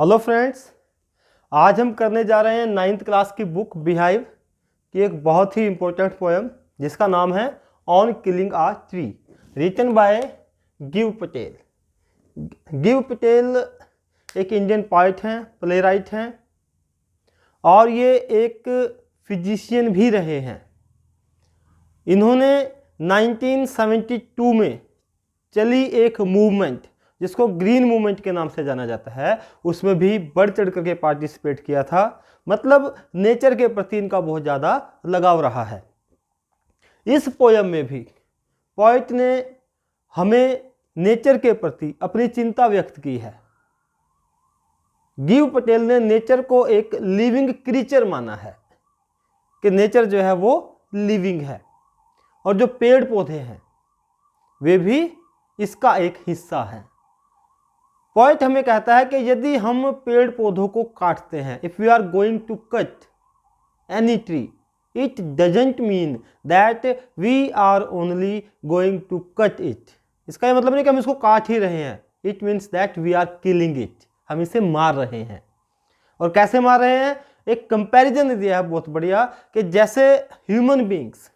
Hello friends, आज हम करने जा रहे हैं 9th क्लास की बुक बीहाइव की एक बहुत ही इम्पोर्टेंट पोएम जिसका नाम है on killing a tree, written by Gieve Patel. Gieve Patel एक इंडियन पोएट हैं, प्ले राइट हैं और ये एक फिजिशियन भी रहे हैं। इन्होंने 1972 में चली एक मूवमेंट जिसको ग्रीन मूवमेंट के नाम से जाना जाता है, उसमें भी बढ़ चढ़ करके पार्टिसिपेट किया था। मतलब नेचर के प्रति इनका बहुत ज़्यादा लगाव रहा है। इस पोयम में भी पोएट ने हमें नेचर के प्रति अपनी चिंता व्यक्त की है। गिव पटेल ने नेचर को एक लिविंग क्रीचर माना है कि नेचर जो है वो लिविंग है और जो पेड़ पौधे हैं वे भी इसका एक हिस्सा है। पॉइंट हमें कहता है कि यदि हम पेड़ पौधों को काटते हैं, if we are going to cut any tree, it doesn't mean that we are only going to cut it. इसका ये मतलब नहीं कि हम इसको काट ही रहे हैं, it means that we are killing it, हम इसे मार रहे हैं। और कैसे मार रहे हैं? एक कंपैरिजन दिया है बहुत बढ़िया कि जैसे ह्यूमन बींग्स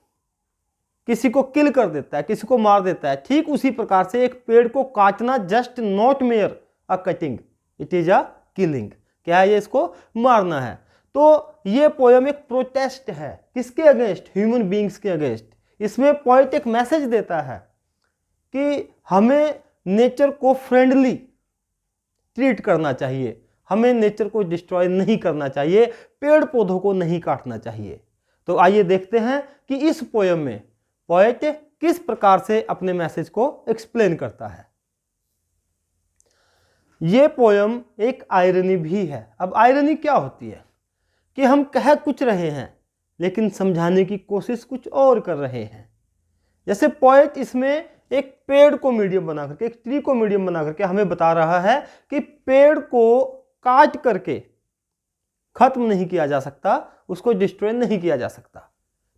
किसी को किल कर देता है, किसी को मार देता है, ठीक उसी प्रकार से एक पेड़ को काटना just not mayor a cutting, it is a killing. क्या है? ये इसको मारना है। तो ये पोयम एक प्रोटेस्ट है किसके अगेंस्ट? ह्यूमन बींग्स के अगेंस्ट। इसमें पोएट एक मैसेज देता है कि हमें नेचर को फ्रेंडली ट्रीट करना चाहिए, हमें नेचर को डिस्ट्रॉय नहीं करना चाहिए, पेड़ पौधों को नहीं काटना चाहिए। तो आइए देखते हैं कि इस पोयम में पोएट किस प्रकार से अपने मैसेज को एक्सप्लेन करता है। यह पोयम एक आयरनी भी है। अब आयरनी क्या होती है कि हम कह कुछ रहे हैं लेकिन समझाने की कोशिश कुछ और कर रहे हैं। जैसे पोएट इसमें एक पेड़ को मीडियम बना करके, एक ट्री को मीडियम बना करके हमें बता रहा है कि पेड़ को काट करके खत्म नहीं किया जा सकता, उसको डिस्ट्रॉय नहीं किया जा सकता।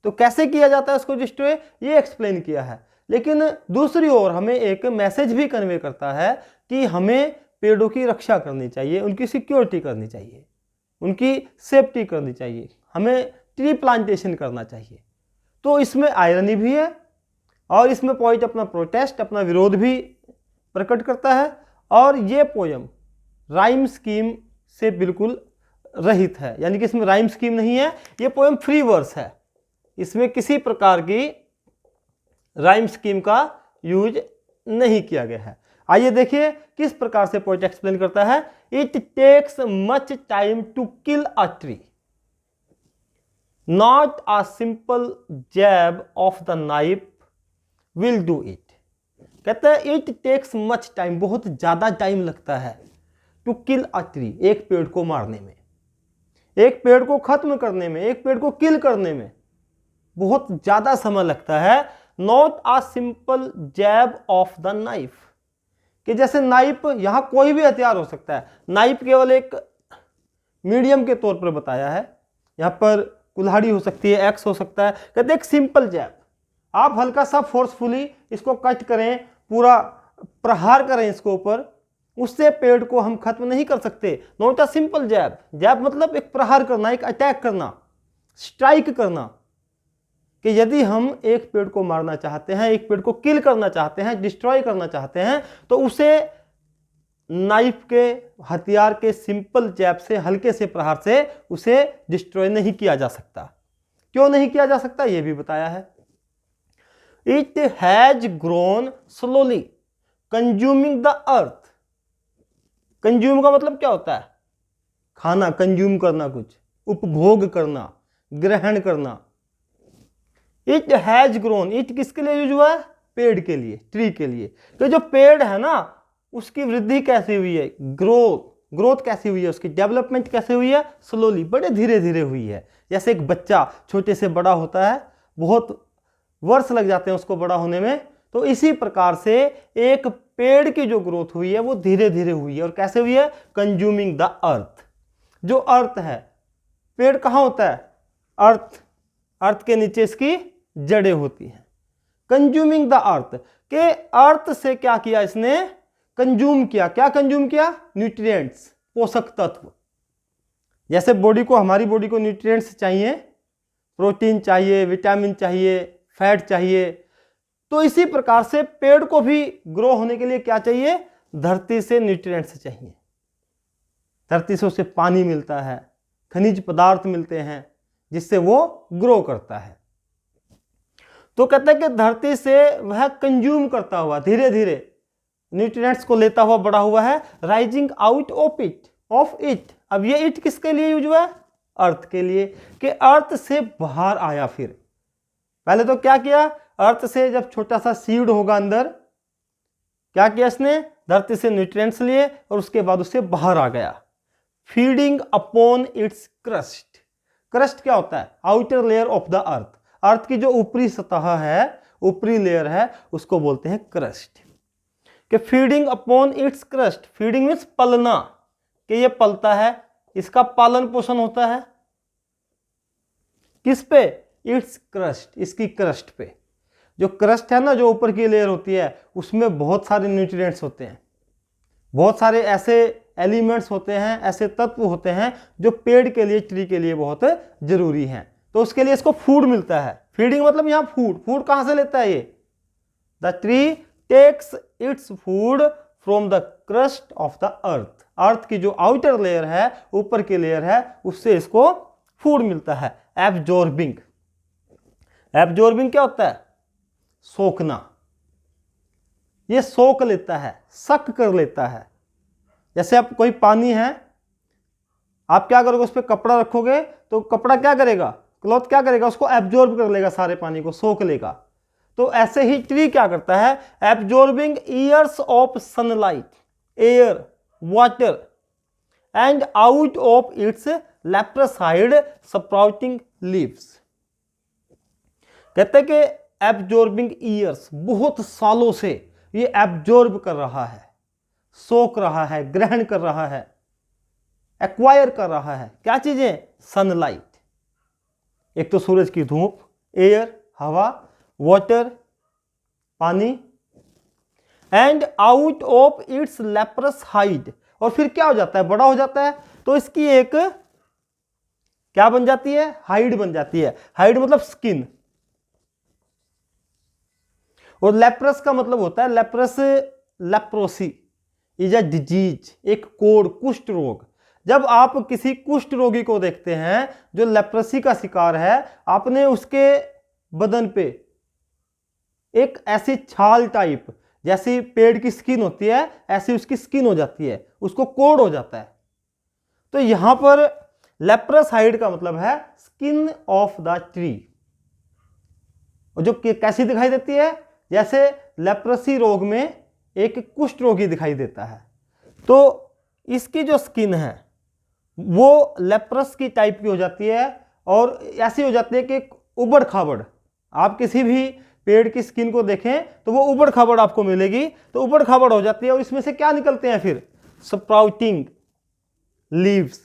तो कैसे किया जाता है उसको डिस्ट्रॉय, ये एक्सप्लेन किया है। लेकिन दूसरी ओर हमें एक मैसेज भी कन्वे करता है कि हमें पेड़ों की रक्षा करनी चाहिए, उनकी सिक्योरिटी करनी चाहिए, उनकी सेफ्टी करनी चाहिए, हमें ट्री प्लांटेशन करना चाहिए। तो इसमें आयरनी भी है और इसमें पोएट अपना प्रोटेस्ट, अपना विरोध भी प्रकट करता है। और ये पोयम राइम स्कीम से बिल्कुल रहित है, यानी कि इसमें राइम स्कीम नहीं है, ये पोयम फ्री वर्स है, इसमें किसी प्रकार की राइम स्कीम का यूज नहीं किया गया है। आइए देखिए किस प्रकार से पोएट एक्सप्लेन करता है। It takes much time to kill a tree, not a simple jab of the knife will do it. कहता है इट टेक्स मच टाइम, बहुत ज्यादा टाइम लगता है टू किल अ ट्री, एक पेड़ को मारने में, एक पेड़ को खत्म करने में, एक पेड़ को किल करने में बहुत ज्यादा समय लगता है। Not a simple jab of the knife, कि जैसे नाइफ, यहां कोई भी हथियार हो सकता है, नाइफ केवल एक मीडियम के तौर पर बताया है। यहां पर कुल्हाड़ी हो सकती है, एक्स हो सकता है। कहते एक सिंपल जैब, आप हल्का सा फोर्सफुली इसको कट करें, पूरा प्रहार करें इसके ऊपर, उससे पेड़ को हम खत्म नहीं कर सकते। नॉट अ सिंपल जैब, जैब मतलब एक प्रहार करना, एक अटैक करना, स्ट्राइक करना। कि यदि हम एक पेड़ को मारना चाहते हैं, एक पेड़ को किल करना चाहते हैं, डिस्ट्रॉय करना चाहते हैं, तो उसे नाइफ के, हथियार के सिंपल जैब से, हल्के से प्रहार से उसे डिस्ट्रॉय नहीं किया जा सकता। क्यों नहीं किया जा सकता यह भी बताया है। It has grown slowly consuming the earth. Consume का मतलब क्या होता है? खाना, कंज्यूम करना, कुछ उपभोग करना, ग्रहण करना। इट हैज ग्रोन, इट किसके लिए यूज हुआ है? पेड़ के लिए, ट्री के लिए। तो जो पेड़ है ना उसकी वृद्धि कैसे हुई है? ग्रोथ कैसी हुई है, उसकी डेवलपमेंट कैसे हुई है? स्लोली, बड़े धीरे धीरे हुई है। जैसे एक बच्चा छोटे से बड़ा होता है, बहुत वर्ष लग जाते हैं उसको बड़ा होने में, तो इसी प्रकार से एक पेड़ की जो ग्रोथ हुई है वो धीरे धीरे हुई है। और कैसे हुई है? Consuming the earth. जो अर्थ है, पेड़ कहां होता है? अर्थ, अर्थ के नीचे इसकी जड़ें होती हैं। कंज्यूमिंग द अर्थ, के अर्थ से क्या किया इसने? कंज्यूम किया। क्या कंज्यूम किया? न्यूट्रिएंट्स, पोषक तत्व। जैसे हमारी बॉडी को न्यूट्रिएंट्स चाहिए, प्रोटीन चाहिए, विटामिन चाहिए, फैट चाहिए, तो इसी प्रकार से पेड़ को भी ग्रो होने के लिए क्या चाहिए, धरती से न्यूट्रिएंट्स चाहिए। धरती से उसे पानी मिलता है, खनिज पदार्थ मिलते हैं, जिससे वो ग्रो करता है। तो कहते हैं कि धरती से वह कंज्यूम करता हुआ धीरे धीरे न्यूट्रिएंट्स को लेता हुआ बड़ा हुआ है, राइजिंग आउट ऑफ इट। अब ये इट किसके लिए यूज हुआ है, अर्थ के लिए, कि अर्थ से बाहर आया। फिर पहले तो क्या किया, अर्थ से जब छोटा सा सीड होगा अंदर, क्या किया इसने, धरती से न्यूट्रिएंट्स लिए और उसके बाद उससे बाहर आ गया। Feeding upon its crust. Crust क्या होता है, outer layer of the earth. Earth की जो ऊपरी सतह है, ऊपरी लेयर है, उसको बोलते हैं क्रस्ट। कि feeding upon its crust, feeding means पलना, कि ये पलता है, इसका पालन पोषण होता है किस पे, इट्स क्रस्ट, इसकी क्रस्ट पे। जो क्रस्ट है ना, जो ऊपर की लेयर होती है, उसमें बहुत सारे न्यूट्रिएंट्स होते हैं, बहुत सारे ऐसे एलिमेंट्स होते हैं, ऐसे तत्व होते हैं जो पेड़ के लिए, ट्री के लिए बहुत जरूरी हैं। तो उसके लिए इसको फूड मिलता है। फीडिंग मतलब यहाँ फूड कहां से लेता है ये, the tree takes its food from the crust of the earth. Earth की जो आउटर लेयर है, ऊपर की लेयर है, उससे इसको फूड मिलता है। एब्जॉर्बिंग, एब्जॉर्बिंग क्या होता है, सोखना। ये सोख लेता है, सक कर लेता है। जैसे आप कोई पानी है, आप क्या करोगे, उस पर कपड़ा रखोगे तो कपड़ा क्या करेगा, क्लॉथ क्या करेगा, उसको एब्जॉर्ब कर लेगा, सारे पानी को सोख लेगा। तो ऐसे ही ट्री क्या करता है, absorbing years of sunlight, air, water and out of its leprous hide sprouting leaves. कहते हैं कि एब्जॉर्बिंग ईयर्स, बहुत सालों से ये एब्जॉर्ब कर रहा है, सोख रहा है, ग्रहण कर रहा है, एक्वायर कर रहा है। क्या चीजें, सनलाइट, एक तो सूरज की धूप, एयर हवा, वाटर पानी, and out of it's leprous hide. और फिर क्या हो जाता है, बड़ा हो जाता है, तो इसकी एक क्या बन जाती है, हाइड बन जाती है। हाइड मतलब स्किन, और लेप्रस का मतलब होता है, लेप्रोसी इज अ डिजीज, एक कोड़, कुष्ठ रोग। जब आप किसी कुष्ठ रोगी को देखते हैं जो लेप्रोसी का शिकार है, आपने उसके बदन पे एक ऐसी छाल टाइप, जैसी पेड़ की स्किन होती है, ऐसी उसकी स्किन हो जाती है, उसको कोड़ हो जाता है। तो यहां पर लेप्रस हाइड का मतलब है स्किन ऑफ द ट्री, और जो कैसी दिखाई देती है, जैसे लेप्रोसी रोग में एक कुष्ठ रोगी दिखाई देता है। तो इसकी जो स्किन है वो लेप्रस की टाइप की हो जाती है, और ऐसी हो जाती है कि उबड़ खाबड़। आप किसी भी पेड़ की स्किन को देखें तो वो उबड़ खाबड़ आपको मिलेगी, तो उबड़ खाबड़ हो जाती है। और इसमें से क्या निकलते हैं फिर, स्प्राउटिंग लीव्स,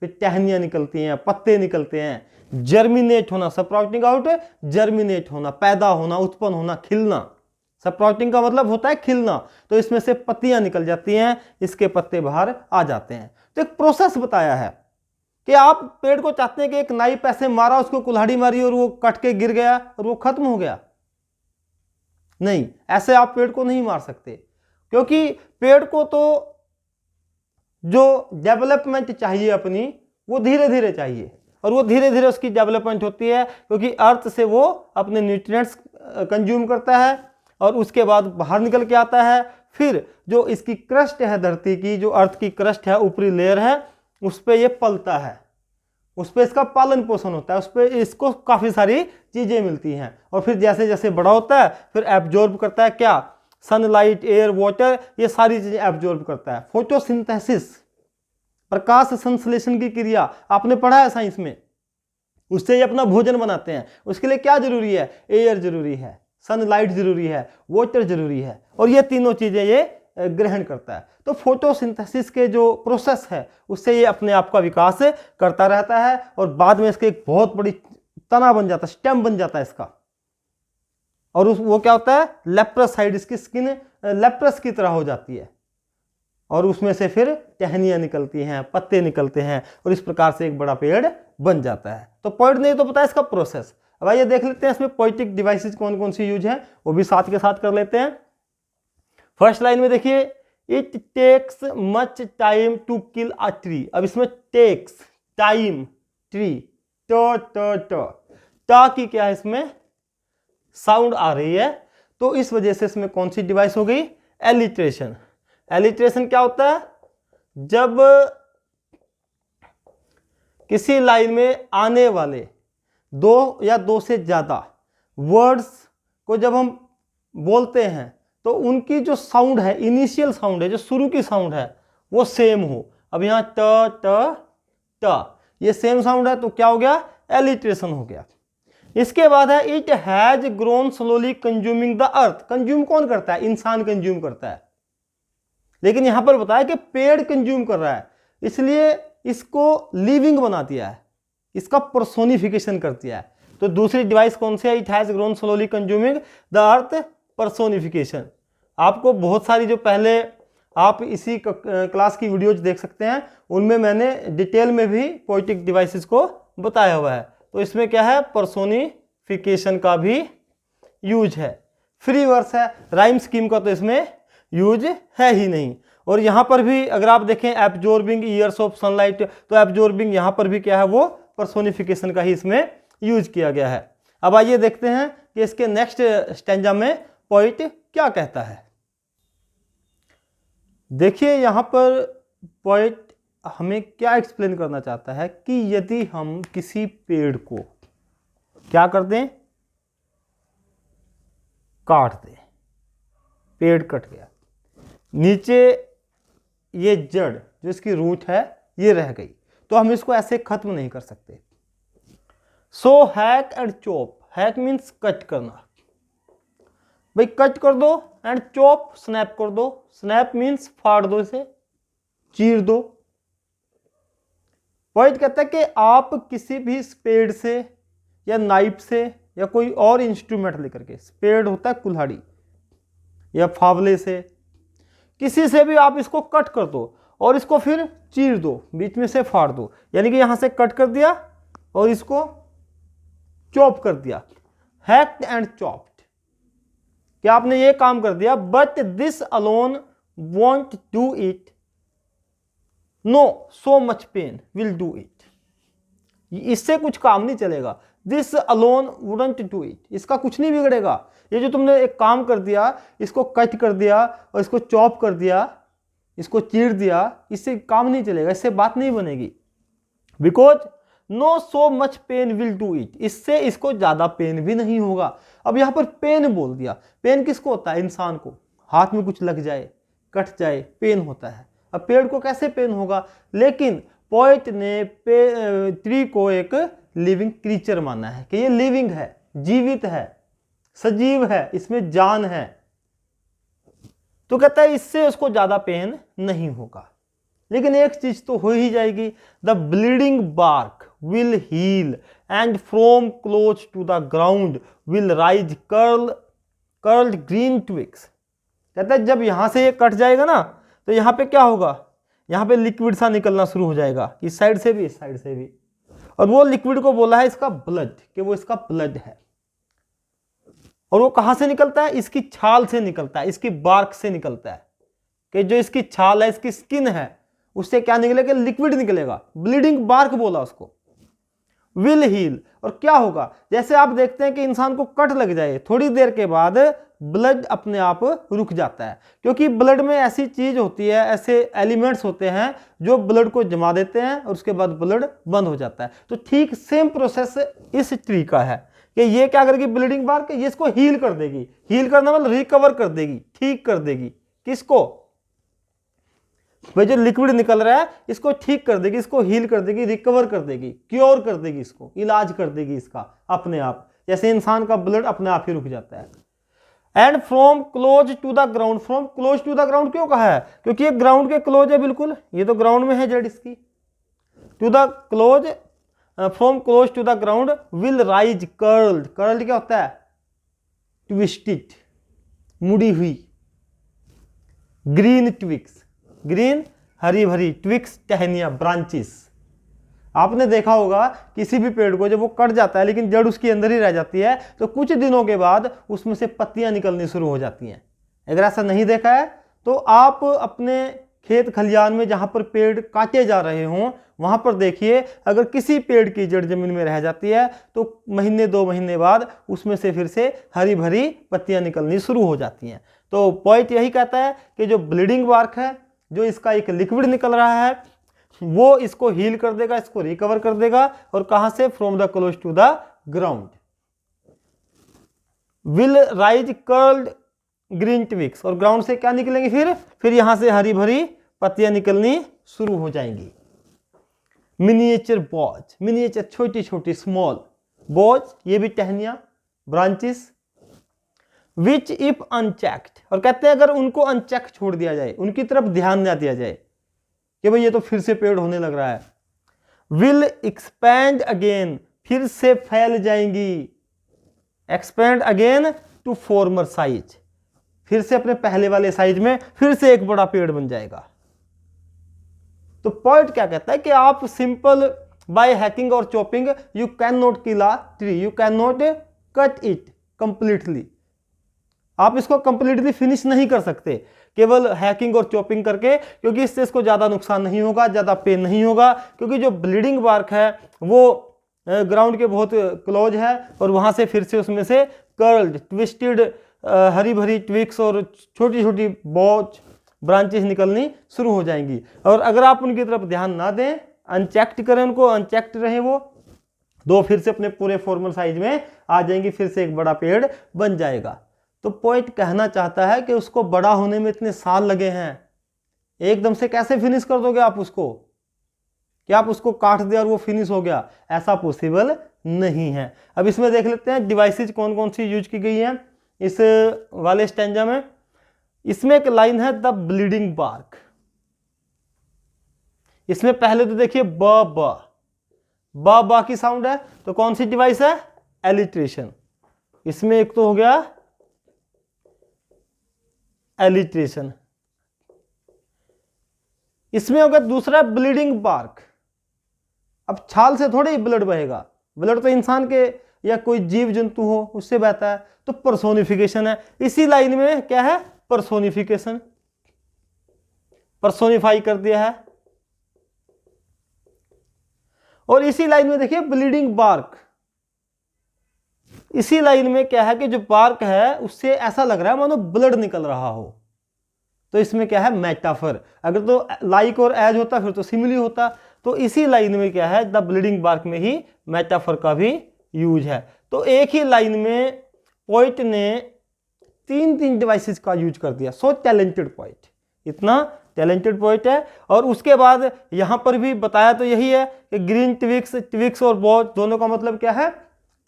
फिर टहनियां निकलती हैं, पत्ते निकलते हैं। जर्मिनेट होना, स्प्राउटिंग आउट, जर्मिनेट होना, पैदा होना, उत्पन्न होना, खिलना। स्प्राउटिंग का मतलब होता है खिलना। तो इसमें से पत्तियां निकल जाती हैं, इसके पत्ते बाहर आ जाते हैं। तो एक प्रोसेस बताया है कि आप पेड़ को चाहते हैं कि एक नाइफ ऐसे मारा, उसको कुल्हाड़ी मारी और वो कट के गिर गया और वो खत्म हो गया, नहीं, ऐसे आप पेड़ को नहीं मार सकते। क्योंकि पेड़ को तो जो डेवलपमेंट चाहिए अपनी, वो धीरे धीरे चाहिए, और वो धीरे धीरे उसकी डेवलपमेंट होती है, क्योंकि अर्थ से वो अपने न्यूट्रिएंट्स कंज्यूम करता है और उसके बाद बाहर निकल के आता है। फिर जो इसकी क्रस्ट है, धरती की जो अर्थ की क्रस्ट है, ऊपरी लेयर है, उस पर ये पलता है, उस पर इसका पालन पोषण होता है, उस पर इसको काफ़ी सारी चीज़ें मिलती हैं। और फिर जैसे जैसे बड़ा होता है, फिर एब्जॉर्ब करता है क्या, सनलाइट, एयर, वाटर, ये सारी चीज़ें एब्जॉर्ब करता है। फोटोसिंथेसिस, प्रकाश संश्लेषण की क्रिया, आपने पढ़ा है साइंस में, उससे ये अपना भोजन बनाते हैं। उसके लिए क्या जरूरी है, एयर जरूरी है, सनलाइट जरूरी है, वाटर जरूरी है, और ये तीनों चीज़ें ये ग्रहण करता है। तो फोटोसिंथेसिस के जो प्रोसेस है, उससे ये अपने आप का विकास करता रहता है, और बाद में इसके एक बहुत बड़ी तना बन जाता है, स्टेम बन जाता है इसका। और वो क्या होता है, लेप्रस हाइड, इसकी स्किन लेप्रस की तरह हो जाती है, और उसमें से फिर टहनियाँ निकलती हैं, पत्ते निकलते हैं और इस प्रकार से एक बड़ा पेड़ बन जाता है। तो पॉइंट नहीं तो पता है इसका प्रोसेस। अब आइए देख लेते हैं इसमें पोएटिक डिवाइसेस कौन कौन सी यूज है, वो भी साथ के साथ कर लेते हैं। फर्स्ट लाइन में देखिए, it takes much time to kill a tree. अब इसमें टेक्स, टाइम, ट्री, ट की क्या है इसमें साउंड आ रही है, तो इस वजह से इसमें कौन सी डिवाइस हो गई, एलिट्रेशन। एलिट्रेशन क्या होता है, जब किसी लाइन में आने वाले दो या दो से ज्यादा वर्ड्स को जब हम बोलते हैं तो उनकी जो साउंड है, इनिशियल साउंड है, जो शुरू की साउंड है, वो सेम हो। अब यहाँ ट ट ट ये सेम साउंड है तो क्या हो गया, एलिट्रेशन हो गया। इसके बाद है it has grown slowly consuming the earth. Consume कौन करता है, इंसान कंज्यूम करता है, लेकिन यहां पर बताया कि पेड़ कंज्यूम कर रहा है, इसलिए इसको लिविंग बना दिया है, इसका पर्सोनिफिकेशन कर दिया है। तो दूसरी डिवाइस कौन सी है, it has grown slowly consuming the earth, personification. आपको बहुत सारी जो पहले आप इसी क्लास की वीडियोज देख सकते हैं, उनमें मैंने डिटेल में भी पोएटिक डिवाइसेस को बताया हुआ है। तो इसमें क्या है, पर्सोनिफिकेशन का भी यूज है। फ्री वर्स है, राइम स्कीम का तो इसमें यूज है ही नहीं। और यहाँ पर भी अगर आप देखें एब्जॉर्बिंग ईयर्स ऑफ सनलाइट, तो एब्जॉर्बिंग यहाँ पर भी क्या है, वो पर्सोनिफिकेशन का ही इसमें यूज किया गया है। अब आइए देखते हैं कि इसके नेक्स्ट स्टैंजा में पोइट क्या कहता है। देखिए यहाँ पर पोइट हमें क्या एक्सप्लेन करना चाहता है कि यदि हम किसी पेड़ को क्या कर दें, काट दें, पेड़ कट गया, नीचे ये जड़ जो इसकी रूट है ये रह गई, तो हम इसको ऐसे खत्म नहीं कर सकते। So hack and chop, hack means cut करना, भाई कट कर दो, एंड चॉप स्नैप कर दो, स्नैप मीन्स फाड़ दो, इसे चीर दो। पॉइंट कहता है कि आप किसी भी स्पेड से या नाइफ से या कोई और इंस्ट्रूमेंट लेकर के, स्पेड होता है कुल्हाड़ी या फावले से, किसी से भी आप इसको कट कर दो और इसको फिर चीर दो, बीच में से फाड़ दो, यानी कि यहां से कट कर दिया और इसको चॉप कर दिया, हैक्ड एंड चॉप्ड, कि आपने ये काम कर दिया। But this alone won't do it, no so much pain will do it, इससे कुछ काम नहीं चलेगा। This alone wouldn't do it, इसका कुछ नहीं बिगड़ेगा। ये जो तुमने एक काम कर दिया, इसको कट कर दिया और इसको चॉप कर दिया, इसको चीर दिया, इससे काम नहीं चलेगा, इससे बात नहीं बनेगी। Because no so much pain will do it, इससे इसको ज्यादा पेन भी नहीं होगा। अब यहां पर पेन बोल दिया, पेन किसको होता है, इंसान को, हाथ में कुछ लग जाए, कट जाए, पेन होता है। अब पेड़ को कैसे पेन होगा, लेकिन पोएट ने ट्री को एक लिविंग क्रीचर माना है कि ये लिविंग है, जीवित है, सजीव है, इसमें जान है, तो कहता है इससे उसको ज्यादा पेन नहीं होगा। लेकिन एक चीज तो हो ही जाएगी, the bleeding bark will heal and from close to the ground will rise curled green twigs. कहता है जब यहां से ये कट जाएगा ना, तो यहां पे क्या होगा, यहां पे लिक्विड सा निकलना शुरू हो जाएगा, इस साइड से भी, इस साइड से भी, और वो लिक्विड को बोला है इसका ब्लड, कि वो इसका ब्लड है। और वो कहां से निकलता है, इसकी छाल से निकलता है, इसकी बार्क से निकलता है, कि जो इसकी छाल है, इसकी स्किन है, उससे क्या निकलेगा, लिक्विड निकलेगा, ब्लीडिंग बार्क बोला उसको। विल हील, और क्या होगा, जैसे आप देखते हैं कि इंसान को कट लग जाए, थोड़ी देर के बाद ब्लड अपने आप रुक जाता है, क्योंकि ब्लड में ऐसी चीज होती है, ऐसे एलिमेंट्स होते हैं जो ब्लड को जमा देते हैं और उसके बाद ब्लड बंद हो जाता है। तो ठीक सेम प्रोसेस इस ट्री का है कि ये क्या करेगी, ब्लीडिंग बार्क, ये इसको हील कर देगी। हील करना मतलब रिकवर कर देगी, ठीक कर देगी, किसको, भाई जो लिक्विड निकल रहा है इसको ठीक कर देगी, इसको हील कर देगी, रिकवर कर देगी, क्योर कर देगी, इसको इलाज कर देगी इसका अपने आप, जैसे इंसान का ब्लड अपने आप ही रुक जाता है। And from close to the ground, from close to the ground क्यों कहा है, क्योंकि ये ग्राउंड के क्लोज है बिल्कुल, ये तो ग्राउंड में है जड़ इसकी। To the close, from close to the ground will rise curled, curled क्या होता है, ट्विस्टेड, मुड़ी हुई, ग्रीन ट्विग्स, ग्रीन हरी भरी ट्विक्स टहनियाँ ब्रांचेस। आपने देखा होगा किसी भी पेड़ को जब वो कट जाता है लेकिन जड़ उसके अंदर ही रह जाती है तो कुछ दिनों के बाद उसमें से पत्तियां निकलनी शुरू हो जाती हैं। अगर ऐसा नहीं देखा है तो आप अपने खेत खलिहान में जहां पर पेड़ काटे जा रहे हों वहां पर देखिए, अगर किसी पेड़ की जड़ जमीन में रह जाती है तो महीने 2 महीने बाद उसमें से फिर से हरी भरी पत्तियां निकलनी शुरू हो जाती हैं। तो पॉइंट यही कहता है कि जो ब्लीडिंग बार्क है, जो इसका एक लिक्विड निकल रहा है, वो इसको हील कर देगा, इसको रिकवर कर देगा। और कहां से? From the close to the ground. Will rise curled green twigs, और ग्राउंड से क्या निकलेंगे? फिर यहां से हरी भरी पत्तियां निकलनी शुरू हो जाएंगी। मिनिएचर बॉज, मिनिएचर छोटी छोटी स्मॉल बॉज, ये भी टहनियां ब्रांचेस। विच इफ अनचेक्ड, और कहते हैं अगर उनको अनचेक छोड़ दिया जाए, उनकी तरफ ध्यान ना दिया जाए कि भाई ये तो फिर से पेड़ होने लग रहा है, विल एक्सपैंड अगेन, फिर से फैल जाएंगी। Expand again to former size, फिर से अपने पहले वाले साइज में फिर से एक बड़ा पेड़ बन जाएगा। तो पॉइंट क्या कहता है कि आप सिंपल बाय हैकिंग और chopping you can not kill a tree, you can not cut it completely. आप इसको कंप्लीटली फिनिश नहीं कर सकते केवल हैकिंग और चॉपिंग करके, क्योंकि इससे इसको ज़्यादा नुकसान नहीं होगा, ज़्यादा पेन नहीं होगा, क्योंकि जो ब्लीडिंग बार्क है वो ग्राउंड के बहुत क्लोज है और वहाँ से फिर से उसमें से कर्ल्ड ट्विस्टेड हरी भरी ट्विक्स और छोटी छोटी बॉज ब्रांचेस निकलनी शुरू हो जाएंगी। और अगर आप उनकी तरफ ध्यान ना दें, अनचेक्ड करें उनको, अनचेक्ड रहे वो फिर से अपने पूरे फॉर्मल साइज में आ जाएंगी, फिर से एक बड़ा पेड़ बन जाएगा। तो पॉइंट कहना चाहता है कि उसको बड़ा होने में इतने साल लगे हैं, एकदम से कैसे फिनिश कर दोगे आप उसको? कि आप उसको काट दिया और वो फिनिश हो गया, ऐसा पॉसिबल नहीं है। अब इसमें देख लेते हैं डिवाइसेज कौन कौन सी यूज की गई हैं इस वाले स्टैंजा में। इसमें एक लाइन है द ब्लीडिंग बार्क। इसमें पहले तो देखिए ब की साउंड है, तो कौन सी डिवाइस है? एलिट्रेशन। इसमें एक तो हो गया एलिट्रेशन, इसमें होगा दूसरा ब्लीडिंग बार्क। अब छाल से थोड़े ही ब्लड बहेगा, ब्लड तो इंसान के या कोई जीव जंतु हो उससे बहता है, तो पर्सोनिफिकेशन है। इसी लाइन में क्या है? पर्सोनिफिकेशन, पर्सोनिफाई कर दिया है। और इसी लाइन में देखिए ब्लीडिंग बार्क, इसी लाइन में क्या है कि जो बार्क है उससे ऐसा लग रहा है मानो ब्लड निकल रहा हो, तो इसमें क्या है? मेटाफर। अगर तो लाइक और एज होता फिर तो सिमिली होता, तो इसी लाइन में क्या है? द ब्लीडिंग बार्क में ही मेटाफर का भी यूज है। तो एक ही लाइन में पॉइंट ने 3 डिवाइसेस का यूज कर दिया। सो टैलेंटेड पॉइंट, इतना टैलेंटेड पॉइंट है। और उसके बाद यहां पर भी बताया तो यही है कि ग्रीन ट्विक्स और बॉज दोनों का मतलब क्या है?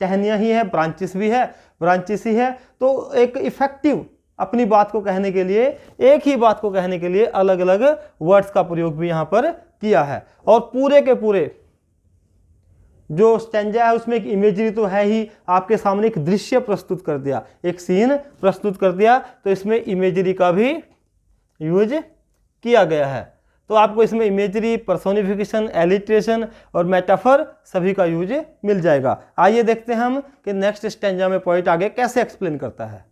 टहनियां ही है, ब्रांचेस भी है, ब्रांचेस ही है। तो एक इफेक्टिव अपनी बात को कहने के लिए, एक ही बात को कहने के लिए अलग अलग वर्ड्स का प्रयोग भी यहां पर किया है। और पूरे के पूरे जो स्टैंजा है उसमें एक इमेजरी तो है ही, आपके सामने एक दृश्य प्रस्तुत कर दिया, एक सीन प्रस्तुत कर दिया, तो इसमें इमेजरी का भी यूज किया गया है। तो आपको इसमें इमेजरी, पर्सोनिफिकेशन, एलिट्रेशन और मेटाफर सभी का यूज मिल जाएगा। आइए देखते हैं हम कि नेक्स्ट स्टैंजा में पोएट आगे कैसे एक्सप्लेन करता है।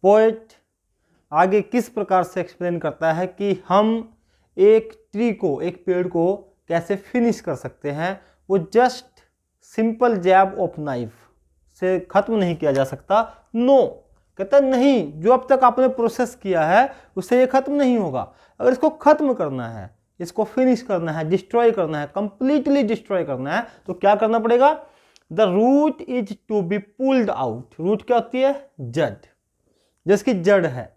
पोएट आगे किस प्रकार से एक्सप्लेन करता है कि हम एक ट्री को, एक पेड़ को कैसे फिनिश कर सकते हैं। वो just simple jab of knife से खत्म नहीं किया जा सकता। नो, कहता नहीं, जो अब तक आपने प्रोसेस किया है उससे ये खत्म नहीं होगा। अगर इसको खत्म करना है, इसको फिनिश करना है, डिस्ट्रॉय करना है, कंप्लीटली डिस्ट्रॉय करना है, तो क्या करना पड़ेगा? The root is to be pulled out. Root क्या होती है? जड़, जिसकी जड़ है,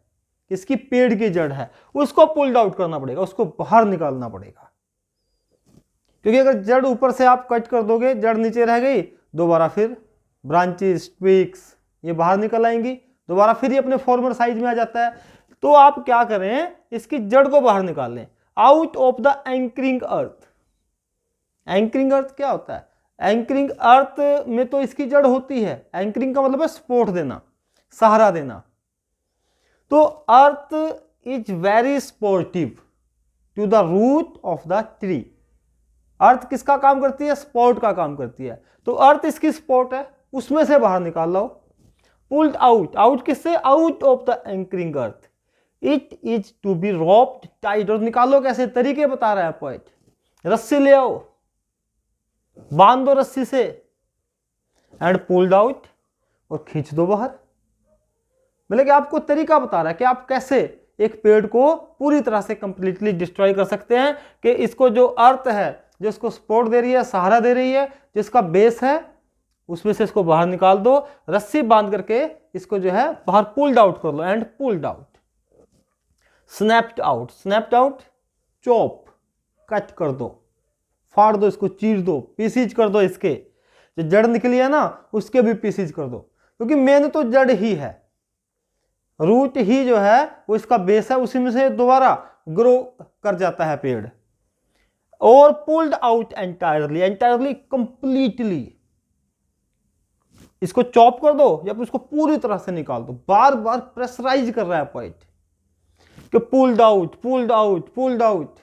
किसकी? पेड़ की जड़ है, उसको पुल्ड आउट करना पड़ेगा, उसको बाहर निकालना पड़ेगा। क्योंकि अगर जड़ ऊपर से आप कट कर दोगे, जड़ नीचे रह गई, दोबारा फिर ब्रांचेस, ट्विक्स ये बाहर निकल आएंगी, दोबारा फिर ये अपने फॉर्मर साइज में आ जाता है। तो आप क्या करें? इसकी जड़ को बाहर निकाल लें, out of the anchoring earth. Anchoring earth क्या होता है? एंकरिंग अर्थ में तो इसकी जड़ होती है। एंकरिंग का मतलब है सपोर्ट देना, सहारा देना। तो earth is very supportive to the root of the tree. Earth किसका काम करती है? सपोर्ट का काम करती है। तो अर्थ इसकी सपोर्ट है, उसमें से बाहर निकाल लो। पुल्ड आउट, आउट किससे? Out of the anchoring earth. It is to be roped tight, और निकालो कैसे? तरीके बता रहा है पोएट। रस्सी ले आओ, बांध दो रस्सी से, एंड पुल्ड आउट, और खींच दो बाहर। मतलब कि आपको तरीका बता रहा है कि आप कैसे एक पेड़ को पूरी तरह से कंप्लीटली डिस्ट्रॉय कर सकते हैं, कि इसको जो अर्थ है, जो इसको सपोर्ट दे रही है, सहारा दे रही है, जिसका बेस है, उसमें से इसको बाहर निकाल दो, रस्सी बांध करके इसको जो है बाहर पुल्ड आउट कर लो, and pulled out. Snapped out, snapped out, chop, cut कर दो, फाड़ दो, इसको चीर दो, पीसीज कर दो, इसके जो जड़ निकली है ना उसके भी पीसीज कर दो, क्योंकि मेन तो जड़ ही है, रूट ही जो है वो इसका बेस है, उसी में से दोबारा ग्रो कर जाता है पेड़। और pulled out entirely, entirely completely, इसको चॉप कर दो या फिर इसको पूरी तरह से निकाल दो। बार बार प्रेशराइज कर रहा है पॉइंट कि pulled out, pulled out, pulled out.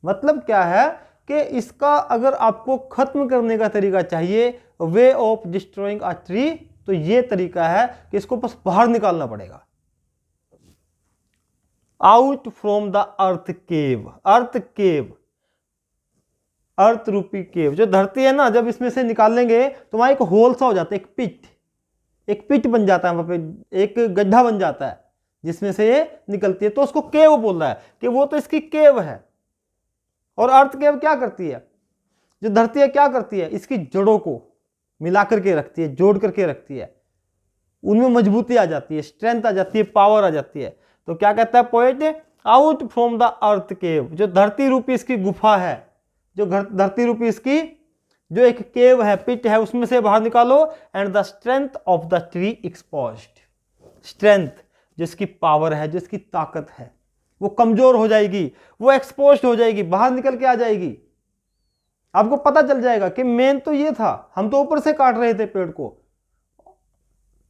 मतलब क्या है कि इसका अगर आपको खत्म करने का तरीका चाहिए, way of destroying a tree, तो ये तरीका है कि इसको बस बाहर निकालना पड़ेगा। आउट फ्रॉम द अर्थ केव, अर्थ केव, अर्थ रूपी केव, जो धरती है ना, जब इसमें से निकालेंगे तो वहां एक होल सा हो जाता है, एक पिट बन जाता है, वहां पे एक गड्ढा बन जाता है जिसमें से ये निकलती है, तो उसको केव बोल रहा है कि वो तो इसकी केव है। और अर्थ केव क्या करती है? जो धरती है क्या करती है? इसकी जड़ों को मिला करके रखती है, जोड़ करके रखती है, उनमें मजबूती आ जाती है, स्ट्रेंथ आ जाती है, पावर आ जाती है। तो क्या कहता है poet? Out from the earth cave, जो धरती रूपी इसकी गुफा है, जो धरती रूपी इसकी जो एक केव है, पिट है, उसमें से बाहर निकालो, and the strength of the tree exposed, strength जो इसकी पावर है, जो इसकी ताकत है, वो कमजोर हो जाएगी, वो एक्सपोज्ड हो जाएगी, बाहर निकल के आ जाएगी। आपको पता चल जाएगा कि मेन तो ये था, हम तो ऊपर से काट रहे थे पेड़ को,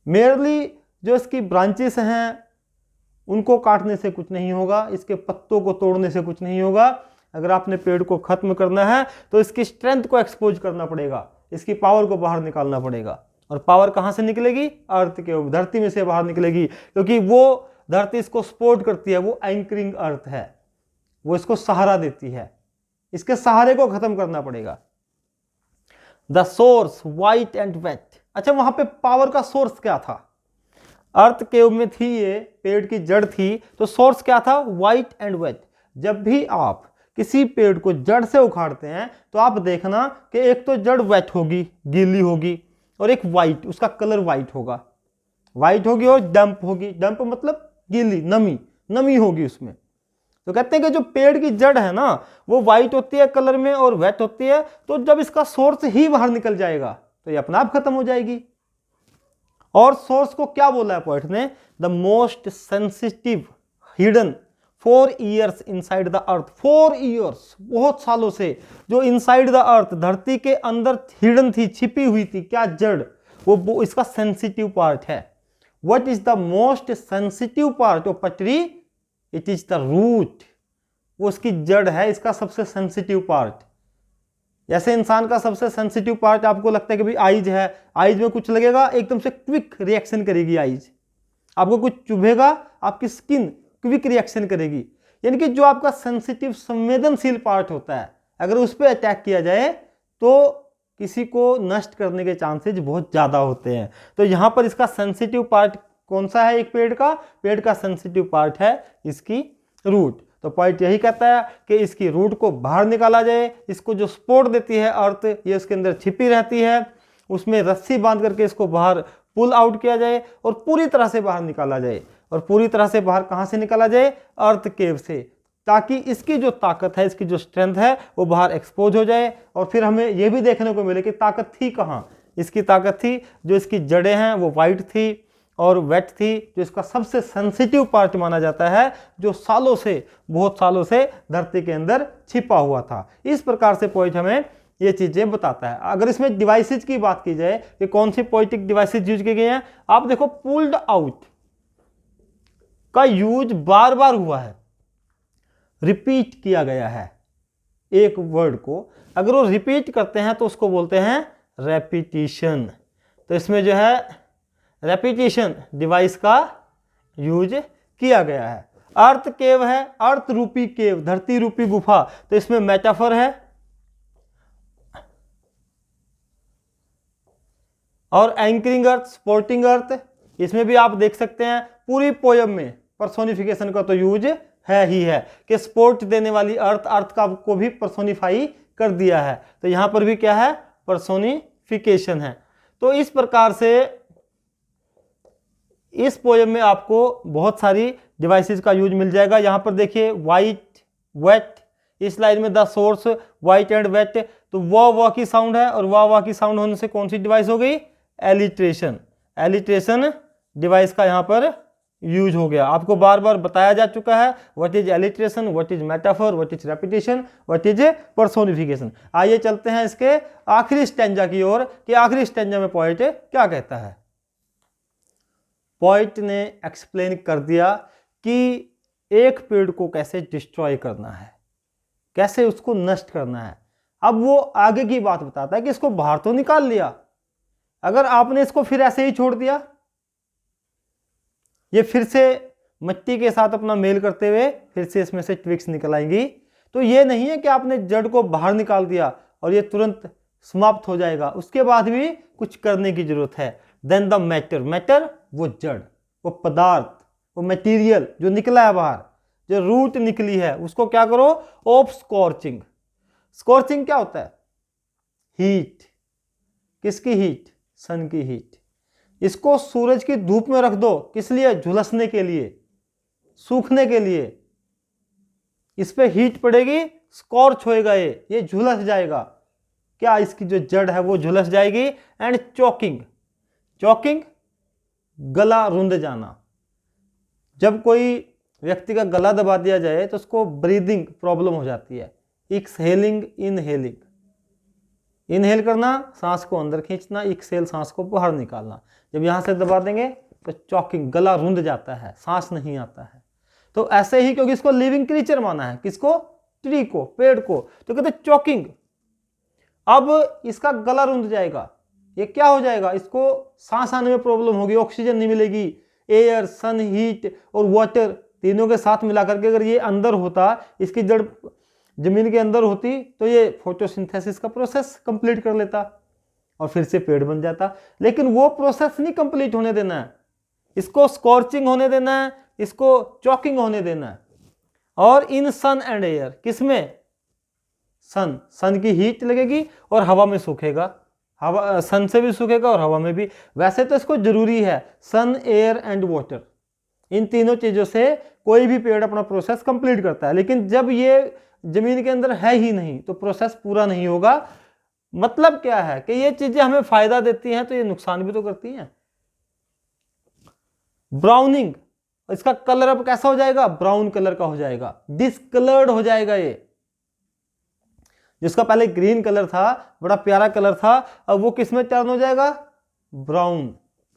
मेरली जो इसकी ब्रांचेस हैं उनको काटने से कुछ नहीं होगा, इसके पत्तों को तोड़ने से कुछ नहीं होगा। अगर आपने पेड़ को खत्म करना है तो इसकी स्ट्रेंथ को एक्सपोज करना पड़ेगा, इसकी पावर को बाहर निकालना पड़ेगा। और पावर कहां से निकलेगी? अर्थ के, धरती में से बाहर निकलेगी, क्योंकि वो धरती इसको सपोर्ट करती है, वो एंकरिंग अर्थ है, वो इसको सहारा देती है, इसके सहारे को खत्म करना पड़ेगा। The source white and wet, अच्छा वहां पे पावर का सोर्स क्या था? अर्थ केव में थी, ये पेड़ की जड़ थी, तो सोर्स क्या था? White and wet. जब भी आप किसी पेड़ को जड़ से उखाड़ते हैं तो आप देखना कि एक तो जड़ वेट होगी, गीली होगी, और एक वाइट, उसका कलर वाइट होगा, वाइट होगी, और डंप होगी, डंप मतलब गीली, नमी होगी उसमें। तो कहते हैं कि जो पेड़ की जड़ है ना वो वाइट होती है कलर में और वेट होती है, तो जब इसका सोर्स ही बाहर निकल जाएगा तो ये अपने आप खत्म हो जाएगी। और सोर्स को क्या बोला है पोएट ने? The most sensitive hidden 4 years inside the earth, 4 years, बहुत सालों से जो इनसाइड द अर्थ, धरती के अंदर हिडन थी, छिपी हुई थी, क्या? जड़, वो इसका सेंसिटिव पार्ट है। What is the most sensitive part of a tree? It is the root, वो उसकी जड़ है, इसका सबसे सेंसिटिव पार्ट। जैसे इंसान का सबसे सेंसिटिव पार्ट आपको लगता है कि भाई आइज है, आइज में कुछ लगेगा एकदम से क्विक रिएक्शन करेगी आइज, आपको कुछ चुभेगा आपकी स्किन क्विक रिएक्शन करेगी। यानी कि जो आपका सेंसिटिव संवेदनशील पार्ट होता है, अगर उस पर अटैक किया जाए तो किसी को नष्ट करने के चांसेज बहुत ज़्यादा होते हैं। तो यहाँ पर इसका सेंसिटिव पार्ट कौन सा है? एक पेड़ का सेंसिटिव पार्ट है इसकी रूट। तो पॉइंट यही कहता है कि इसकी रूट को बाहर निकाला जाए, इसको जो सपोर्ट देती है अर्थ, ये उसके अंदर छिपी रहती है, उसमें रस्सी बांध करके इसको बाहर पुल आउट किया जाए और पूरी तरह से बाहर निकाला जाए। और पूरी तरह से बाहर कहाँ से निकाला जाए? अर्थ केव से, ताकि इसकी जो ताकत है, इसकी जो स्ट्रेंथ है वो बाहर एक्सपोज हो जाए। और फिर हमें ये भी देखने को मिले कि ताकत थी कहाँ? इसकी ताकत थी जो इसकी जड़ें हैं वो वाइट थी और वेट थी, जो इसका सबसे सेंसिटिव पार्ट माना जाता है, जो सालों से, बहुत सालों से धरती के अंदर छिपा हुआ था। इस प्रकार से पोएट हमें ये चीजें बताता है। अगर इसमें डिवाइसेज की बात की जाए कि कौन सी पोएटिक डिवाइसेज यूज की गई हैं, आप देखो पुल्ड आउट, का यूज बार बार हुआ है, रिपीट किया गया है एक वर्ड को, अगर वो रिपीट करते हैं तो उसको बोलते हैं रेपिटिशन। तो इसमें जो है रेपिटिशन डिवाइस का यूज किया गया है। अर्थ केव है, अर्थ रूपी केव, धरती रूपी गुफा, तो इसमें मेटाफर है। और एंकरिंग अर्थ, सपोर्टिंग अर्थ, इसमें भी आप देख सकते हैं पूरी पोयम में पर्सोनिफिकेशन का तो यूज है ही है कि सपोर्ट देने वाली अर्थ, अर्थ का को भी पर्सोनिफाई कर दिया है। तो यहां पर भी क्या है, पर्सोनिफिकेशन है। तो इस प्रकार से इस पोयम में आपको बहुत सारी डिवाइसेस का यूज मिल जाएगा। यहां पर देखिए वाइट, वेट, इस लाइन में the source white and wet, तो वाह की साउंड है, और वाह की साउंड होने से कौन सी डिवाइस हो गई, एलिट्रेशन। एलिट्रेशन डिवाइस का यहां पर यूज हो गया। आपको बार बार बताया जा चुका है what is alliteration, what is metaphor, what is repetition, what is personification. आइए चलते हैं इसके आखिरी स्टैंजा की ओर कि आखिरी स्टैंजा में पोएट क्या कहता है। पोएट ने एक्सप्लेन कर दिया कि एक पेड़ को कैसे डिस्ट्रॉय करना है, कैसे उसको नष्ट करना है। अब वो आगे की बात बताता है कि इसको बाहर तो निकाल लिया, अगर आपने इसको फिर ऐसे ही छोड़ दिया, ये फिर से मिट्टी के साथ अपना मेल करते हुए फिर से इसमें से ट्विक्स निकल आएंगी। तो ये नहीं है कि आपने जड़ को बाहर निकाल दिया और ये तुरंत समाप्त हो जाएगा, उसके बाद भी कुछ करने की जरूरत है। देन द मैटर, मैटर वो जड़, वो पदार्थ, वो मटेरियल जो निकला है बाहर, जो रूट निकली है, उसको क्या करो, ऑफ स्कॉर्चिंग। स्कॉर्चिंग क्या होता है, हीट। किसकी हीट, सन की हीट। इसको सूरज की धूप में रख दो, किस लिए, झुलसने के लिए, सूखने के लिए। इस पे हीट पड़ेगी, स्कॉर्च होएगा, ये झुलस जाएगा। क्या, इसकी जो जड़ है वो झुलस जाएगी। एंड चॉकिंग, चॉकिंग गला रुंध जाना। जब कोई व्यक्ति का गला दबा दिया जाए तो उसको ब्रीदिंग प्रॉब्लम हो जाती है। एक्सहेलिंग, इनहेलिंग, इनहेल करना सांस को अंदर खींचना, एक्सहेल सांस को बाहर निकालना। जब यहां से दबा देंगे तो चॉकिंग, गला रुंध जाता है, सांस नहीं आता है। तो ऐसे ही, क्योंकि इसको लिविंग क्रीचर माना है, किसको, ट्री को, पेड़ को, तो कहते चॉकिंग। अब इसका गला रुंध जाएगा, ये क्या हो जाएगा, इसको सांस आने में प्रॉब्लम होगी, ऑक्सीजन नहीं मिलेगी। एयर, सन, हीट और वाटर तीनों के साथ मिलाकर के अगर ये अंदर होता, इसकी जड़ जमीन के अंदर होती, तो ये फोटोसिंथेसिस का प्रोसेस कंप्लीट कर लेता और फिर से पेड़ बन जाता। लेकिन वो प्रोसेस नहीं कंप्लीट होने देना है, इसको स्कॉर्चिंग होने देना है, इसको चॉकिंग होने देना है। और इन सन एंड एयर, किसमें, सन, सन की हीट लगेगी और हवा में सूखेगा, हवा सन से भी सूखेगा और हवा में भी। वैसे तो इसको जरूरी है, सन, एयर एंड वाटर, इन तीनों चीजों से कोई भी पेड़ अपना प्रोसेस कंप्लीट करता है। लेकिन जब ये जमीन के अंदर है ही नहीं तो प्रोसेस पूरा नहीं होगा। मतलब क्या है कि ये चीजें हमें फायदा देती हैं तो ये नुकसान भी तो करती हैं। ब्राउनिंग, इसका कलर अब कैसा हो जाएगा, ब्राउन कलर का हो जाएगा, डिसकलर्ड हो जाएगा। ये जिसका पहले ग्रीन कलर था, बड़ा प्यारा कलर था, अब वो किस में टर्न हो जाएगा, ब्राउन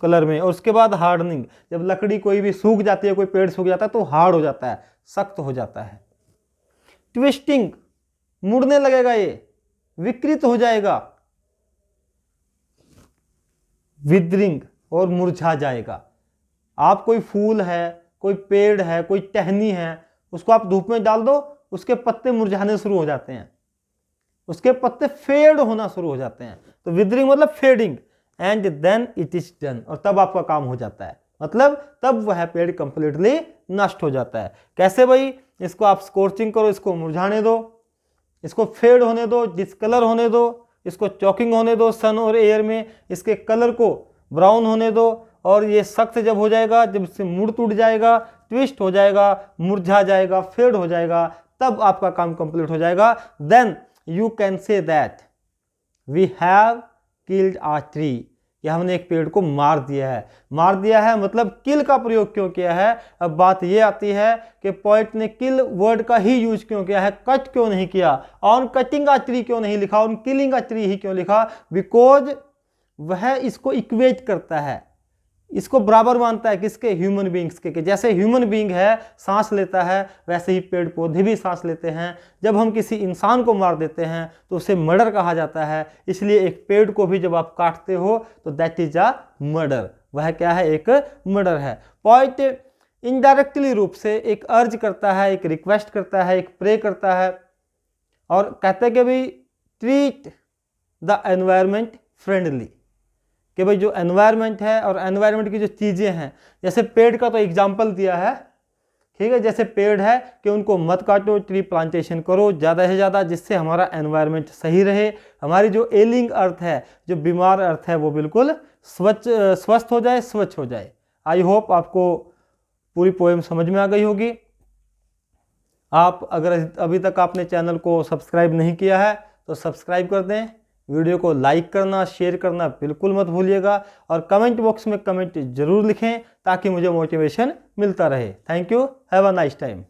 कलर में। और उसके बाद हार्डनिंग, जब लकड़ी कोई भी सूख जाती है, कोई पेड़ सूख जाता है तो हार्ड हो जाता है, सख्त हो जाता है। ट्विस्टिंग, मुड़ने लगेगा, ये विकृत हो जाएगा। विदरिंग, और मुरझा जाएगा। आप कोई फूल है, कोई पेड़ है, कोई टहनी है, उसको आप धूप में डाल दो, उसके पत्ते मुरझाने शुरू हो जाते हैं, उसके पत्ते फेड होना शुरू हो जाते हैं। तो विदरिंग मतलब fading. And then it is done, और तब आपका काम हो जाता है, मतलब तब वह पेड़ कंप्लीटली नष्ट हो जाता है। कैसे भाई, इसको आप स्कॉर्चिंग करो, इसको मुरझाने दो, इसको फेड होने दो, डिसकलर होने दो, इसको चॉकिंग होने दो सन और एयर में, इसके कलर को ब्राउन होने दो, और ये सख्त जब हो जाएगा, जब इससे मुड़ टूट जाएगा, ट्विस्ट हो जाएगा, मुरझा जाएगा, फेड हो जाएगा, तब आपका काम कंप्लीट हो जाएगा। Then you can say that we have killed a tree, कि हमने एक पेड़ को मार दिया है। मार दिया है मतलब किल का प्रयोग क्यों किया है। अब बात यह आती है कि पोएट ने किल वर्ड का ही यूज क्यों किया है, कट क्यों नहीं किया, ऑन कटिंग अ ट्री क्यों नहीं लिखा, ऑन किलिंग अ ट्री ही क्यों लिखा। बिकॉज वह इसको इक्वेट करता है इसको बराबर मानता है किसके, ह्यूमन बींग्स के, कि जैसे ह्यूमन बींग है सांस लेता है वैसे ही पेड़ पौधे भी सांस लेते हैं। जब हम किसी इंसान को मार देते हैं तो उसे मर्डर कहा जाता है, इसलिए एक पेड़ को भी जब आप काटते हो तो दैट इज अ मर्डर, वह क्या है, एक मर्डर है। पॉइंट इनडायरेक्टली रूप से एक अर्ज करता है, एक रिक्वेस्ट करता है, एक प्रे करता है और कहते हैं कि भाई ट्रीट द एनवायरमेंट फ्रेंडली, कि भाई जो एनवायरनमेंट है और एनवायरनमेंट की जो चीज़ें हैं, जैसे पेड़ का तो एग्जांपल दिया है, ठीक है, जैसे पेड़ है कि उनको मत काटो, ट्री प्लांटेशन करो ज़्यादा से ज़्यादा, जिससे हमारा एनवायरनमेंट सही रहे, हमारी जो एलिंग अर्थ है, जो बीमार अर्थ है वो बिल्कुल स्वस्थ हो जाए, स्वच्छ हो जाए। आई होप आपको पूरी पोएम समझ में आ गई होगी। आप अगर अभी तक आपने चैनल को सब्सक्राइब नहीं किया है तो सब्सक्राइब कर दें, वीडियो को लाइक करना, शेयर करना बिल्कुल मत भूलिएगा और कमेंट बॉक्स में कमेंट जरूर लिखें ताकि मुझे मोटिवेशन मिलता रहे। Thank you, have a nice time.